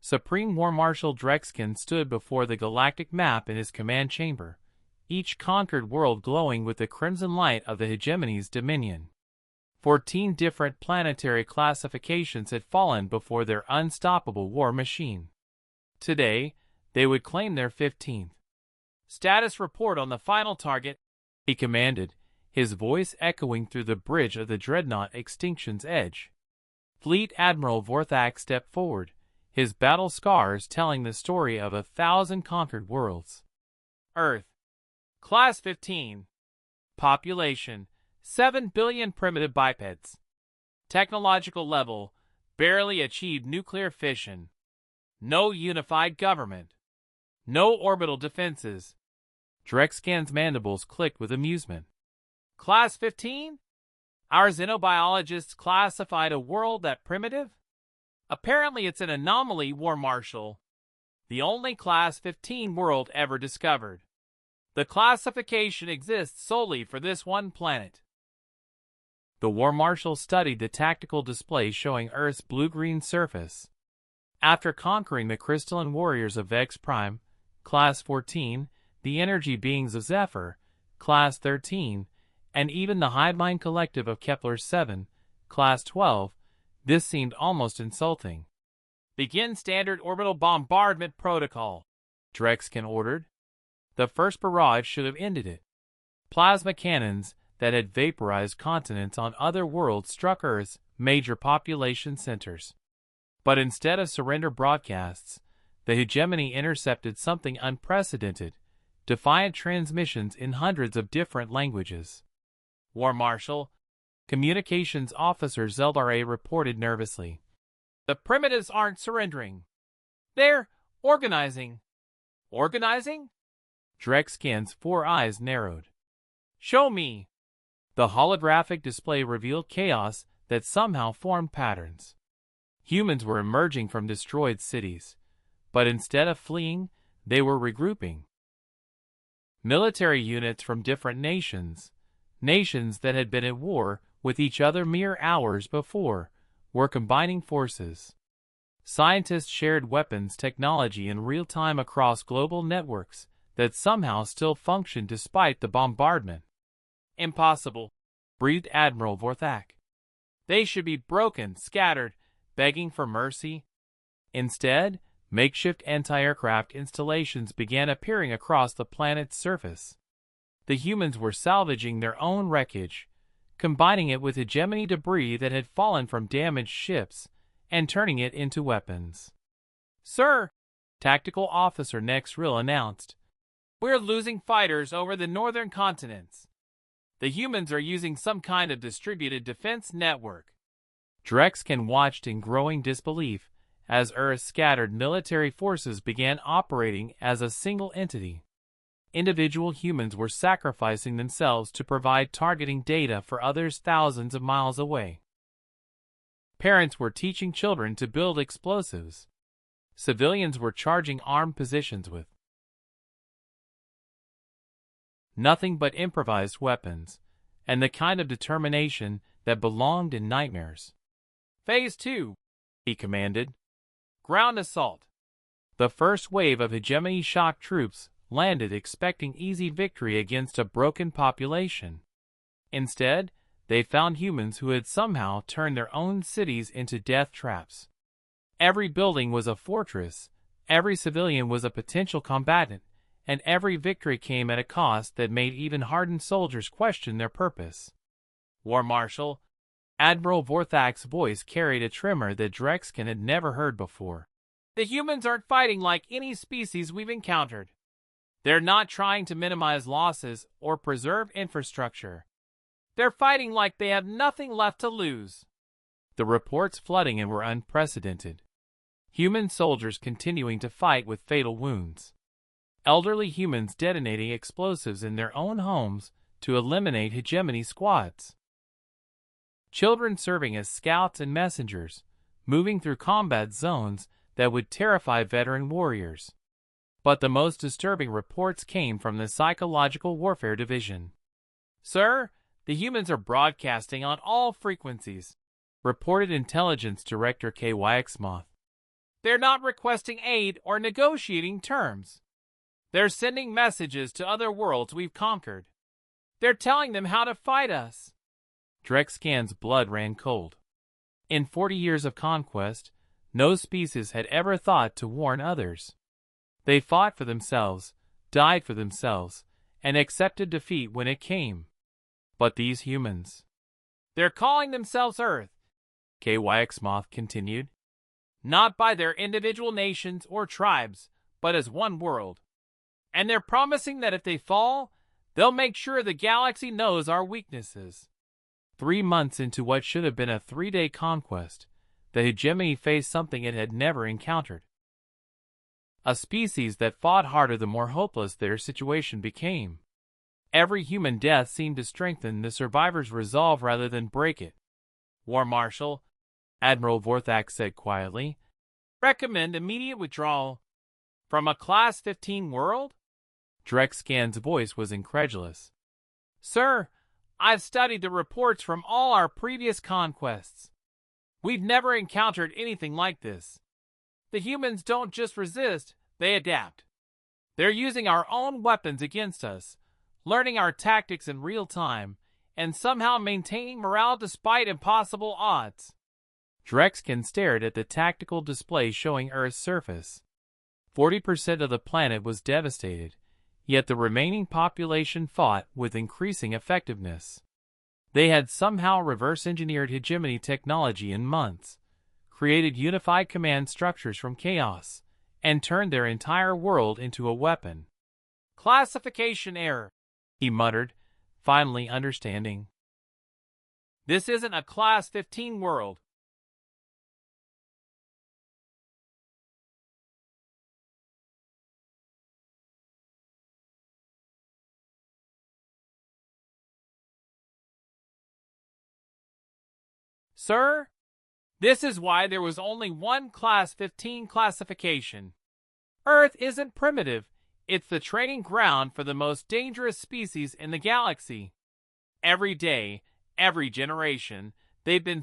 Supreme War Marshal Drexkin stood before the galactic map in his command chamber, each conquered world glowing with the crimson light of the hegemony's dominion. 14 different planetary classifications had fallen before their unstoppable war machine. Today, they would claim their 15th. "Status report on the final target," he commanded, his voice echoing through the bridge of the dreadnought Extinction's Edge. Fleet Admiral Vorthak stepped forward, his battle scars telling the story of 1,000 conquered worlds. Earth. Class 15. Population, 7 billion primitive bipeds. Technological level, barely achieved nuclear fission. No unified government. No orbital defenses. Drexkin's mandibles clicked with amusement. Class 15? Our xenobiologists classified a world that primitive? Apparently it's an anomaly, War Marshal. The only Class 15 world ever discovered. The classification exists solely for this one planet. The War Marshal studied the tactical display showing Earth's blue-green surface. After conquering the crystalline warriors of Vex Prime, Class 14, the energy beings of Zephyr, Class 13, and even the hive mind collective of Kepler 7, Class 12, this seemed almost insulting. "Begin standard orbital bombardment protocol," Drexkin ordered. The first barrage should have ended it. Plasma cannons that had vaporized continents on other worlds struck Earth's major population centers. But instead of surrender broadcasts, the hegemony intercepted something unprecedented, defiant transmissions in hundreds of different languages. "War Marshal," Communications Officer Zeldare reported nervously. "The primitives aren't surrendering. They're organizing." "Organizing?" Drexkin's 4 eyes narrowed. "Show me." The holographic display revealed chaos that somehow formed patterns. Humans were emerging from destroyed cities, but instead of fleeing, they were regrouping. Military units from different nations that had been at war with each other mere hours before, were combining forces. Scientists shared weapons technology in real time across global networks that somehow still functioned despite the bombardment. "Impossible," breathed Admiral Vorthak. "They should be broken, scattered, begging for mercy." Instead, makeshift anti-aircraft installations began appearing across the planet's surface. The humans were salvaging their own wreckage, combining it with hegemony debris that had fallen from damaged ships, and turning it into weapons. "Sir," Tactical Officer Nexril announced, "we're losing fighters over the northern continents. The humans are using some kind of distributed defense network." Drexkin watched in growing disbelief as Earth's scattered military forces began operating as a single entity. Individual humans were sacrificing themselves to provide targeting data for others thousands of miles away. Parents were teaching children to build explosives. Civilians were charging armed positions with nothing but improvised weapons, and the kind of determination that belonged in nightmares. "Phase 2, he commanded. "Ground assault." The first wave of hegemony shock troops landed expecting easy victory against a broken population. Instead, they found humans who had somehow turned their own cities into death traps. Every building was a fortress, every civilian was a potential combatant, and every victory came at a cost that made even hardened soldiers question their purpose. "War Marshal," Admiral Vorthak's voice carried a tremor that Drexkin had never heard before. "The humans aren't fighting like any species we've encountered. They're not trying to minimize losses or preserve infrastructure. They're fighting like they have nothing left to lose." The reports flooding in were unprecedented. Human soldiers continuing to fight with fatal wounds. Elderly humans detonating explosives in their own homes to eliminate hegemony squads. Children serving as scouts and messengers, moving through combat zones that would terrify veteran warriors. But the most disturbing reports came from the Psychological Warfare Division. "Sir, the humans are broadcasting on all frequencies," reported Intelligence Director KY Exmoth. They're not requesting aid or negotiating terms. They're sending messages to other worlds we've conquered. They're telling them how to fight us. Drexcan's blood ran cold. In 40 years of conquest, no species had ever thought to warn others. They fought for themselves, died for themselves, and accepted defeat when it came. But these humans, they're calling themselves Earth, KYX continued. Not by their individual nations or tribes, but as one world. And they're promising that if they fall, they'll make sure the galaxy knows our weaknesses. 3 months into what should have been a 3-day conquest, the hegemony faced something it had never encountered. A species that fought harder the more hopeless their situation became. Every human death seemed to strengthen the survivors' resolve rather than break it. War Marshal, Admiral Vorthak said quietly, recommend immediate withdrawal. From a Class 15 world? Drexcan's voice was incredulous. Sir, I've studied the reports from all our previous conquests. We've never encountered anything like this. The humans don't just resist, they adapt. They're using our own weapons against us, learning our tactics in real time, and somehow maintaining morale despite impossible odds. Drexcan stared at the tactical display showing Earth's surface. 40% of the planet was devastated, yet the remaining population fought with increasing effectiveness. They had somehow reverse-engineered hegemony technology in months, created unified command structures from chaos, and turned their entire world into a weapon. Classification error, he muttered, finally understanding. This isn't a Class 15 world. Sir, this is why there was only one Class 15 classification. Earth isn't primitive, it's the training ground for the most dangerous species in the galaxy. Every day, every generation, they've been